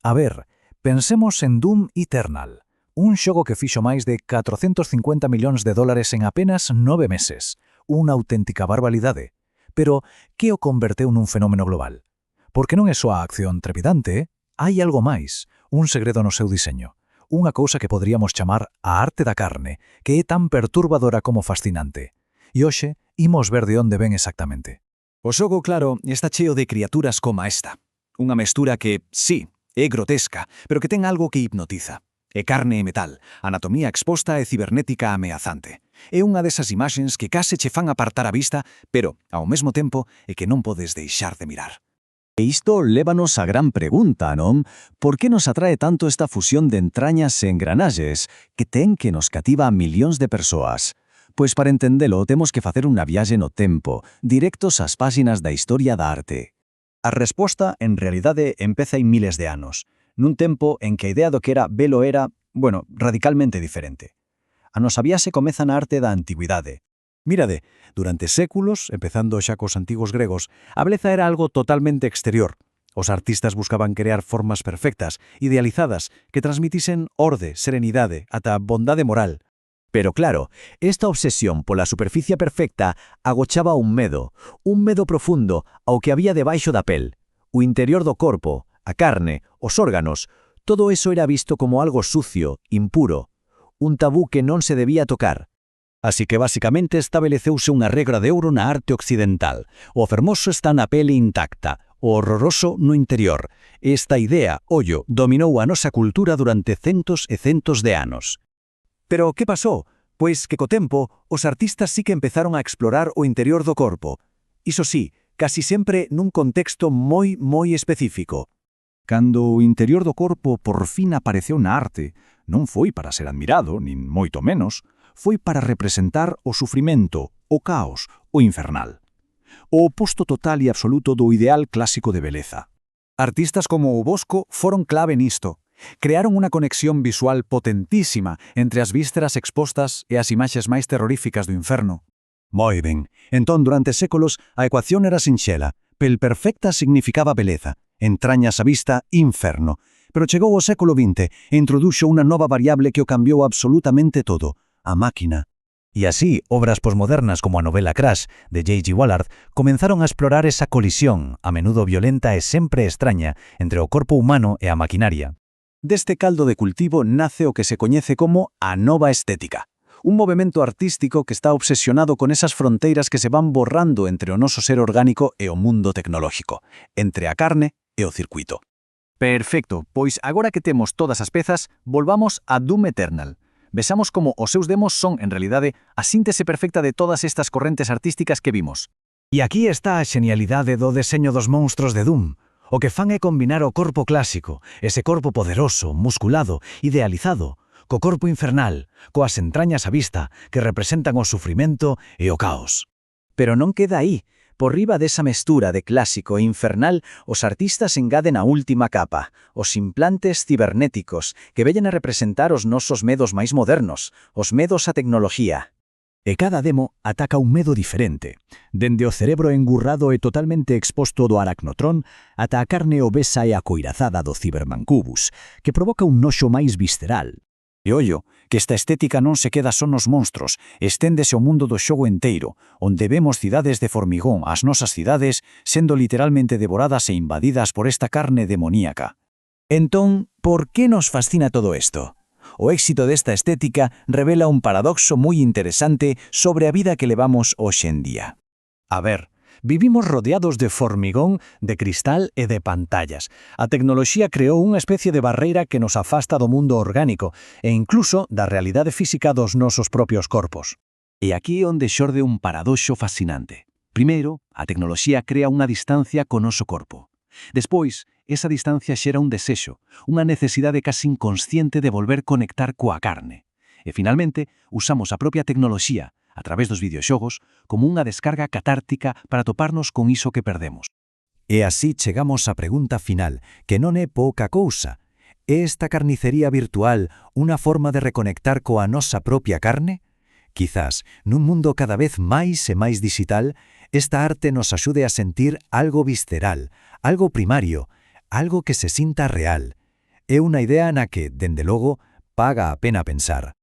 A ver, pensemos en Doom Eternal, un xogo que fixo máis de 450 millóns de dólares en apenas 9 meses. Unha auténtica barbaridade. Pero, que o converteu nun fenómeno global? Porque non é só a acción trepidante, hai algo máis, un segredo no seu diseño. Unha cousa que poderíamos chamar a arte da carne, que é tan perturbadora como fascinante. E hoxe, imos ver de onde ven exactamente. O xogo, claro, está cheo de criaturas como esta. Unha mestura que, sí, é grotesca, pero que ten algo que hipnotiza. É carne e metal, anatomía exposta e cibernética ameazante. É unha desas imaxes que case che fan apartar a vista, pero, ao mesmo tempo, é que non podes deixar de mirar. E isto lévanos á gran pregunta, non? Por que nos atrae tanto esta fusión de entrañas e engranaxes que ten que nos cativa a millóns de persoas? Pois para entendelo temos que facer unha viaxe no tempo, directos ás páxinas da historia da arte. A resposta, en realidade, empeza en miles de anos, nun tempo en que a idea do que era belo era, radicalmente diferente. A nosa viaxe comeza na arte da antigüidade. Mírade, durante séculos, empezando xa cos antigos gregos, a beleza era algo totalmente exterior. Os artistas buscaban crear formas perfectas, idealizadas, que transmitisen orde, serenidade, ata bondade moral. Pero claro, esta obsesión pola superficie perfecta agochaba un medo profundo ao que había debaixo da pel, o interior do corpo, a carne, os órganos, todo eso era visto como algo sucio, impuro, un tabú que non se debía tocar. Así que basicamente estabeleceuse unha regra de ouro na arte occidental. O fermoso está na pele intacta, o horroroso no interior. Esta idea, ollo, dominou a nosa cultura durante centos e centos de anos. Pero que pasou? Pois que co tempo, os artistas sí que empezaron a explorar o interior do corpo. Iso sí, casi sempre nun contexto moi específico. Cando o interior do corpo por fin apareceu na arte, non foi para ser admirado, nin moito menos, foi para representar o sufrimento, o caos, o infernal. O oposto total e absoluto do ideal clásico de beleza. Artistas como o Bosco foron clave nisto. Crearon unha conexión visual potentísima entre as vísceras expostas e as imaxes máis terroríficas do inferno. Moi ben, entón durante séculos a ecuación era sinxela. Pel perfecta significaba beleza, entrañas a vista, inferno. Pero chegou o século XX e introduxo unha nova variable que o cambiou absolutamente todo, a máquina. E así, obras posmodernas como a novela Crash, de J.G. Ballard, comenzaron a explorar esa colisión, a menudo violenta e sempre extraña, entre o corpo humano e a maquinaria. Deste caldo de cultivo nace o que se coñece como a nova estética. Un movemento artístico que está obsesionado con esas fronteiras que se van borrando entre o noso ser orgánico e o mundo tecnolóxico, entre a carne e o circuito. Perfecto, pois agora que temos todas as pezas, volvamos a Doom Eternal. Vexamos como os seus demos son, en realidade, a síntese perfecta de todas estas correntes artísticas que vimos. E aquí está a xenialidade do deseño dos monstros de Doom. O que fan é combinar o corpo clásico, ese corpo poderoso, musculado, idealizado, co corpo infernal, coas entrañas á vista, que representan o sufrimento e o caos. Pero non queda aí. Por riba desa mestura de clásico e infernal, os artistas engaden a última capa, os implantes cibernéticos, que vellen a representar os nosos medos máis modernos, os medos á tecnoloxía. E cada demo ataca un medo diferente, dende o cerebro engurrado e totalmente exposto do aracnotrón ata a carne obesa e acoirazada do cibermancubus, que provoca un noxo máis visceral. E ollo, que esta estética non se queda só nos monstros, esténdese ao mundo do xogo enteiro, onde vemos cidades de formigón, as nosas cidades, sendo literalmente devoradas e invadidas por esta carne demoníaca. Entón, por que nos fascina todo isto? O éxito desta estética revela un paradoxo moi interesante sobre a vida que levamos hoxe en día. A ver, vivimos rodeados de formigón, de cristal e de pantallas. A tecnoloxía creou unha especie de barreira que nos afasta do mundo orgánico e incluso da realidade física dos nosos propios corpos. E aquí é onde xorde un paradoxo fascinante. Primeiro, a tecnoloxía crea unha distancia co noso corpo. Despois, esa distancia xera un desexo, unha necesidade casi inconsciente de volver conectar coa carne. E finalmente, usamos a propia tecnoloxía, a través dos videoxogos, como unha descarga catártica para toparnos con iso que perdemos. E así chegamos á pregunta final, que non é pouca cousa. É esta carnicería virtual unha forma de reconectar coa nosa propia carne? Quizás, nun mundo cada vez máis e máis digital, esta arte nos axude a sentir algo visceral, algo primario, algo que se sinta real. É unha idea na que, dende logo, paga a pena pensar.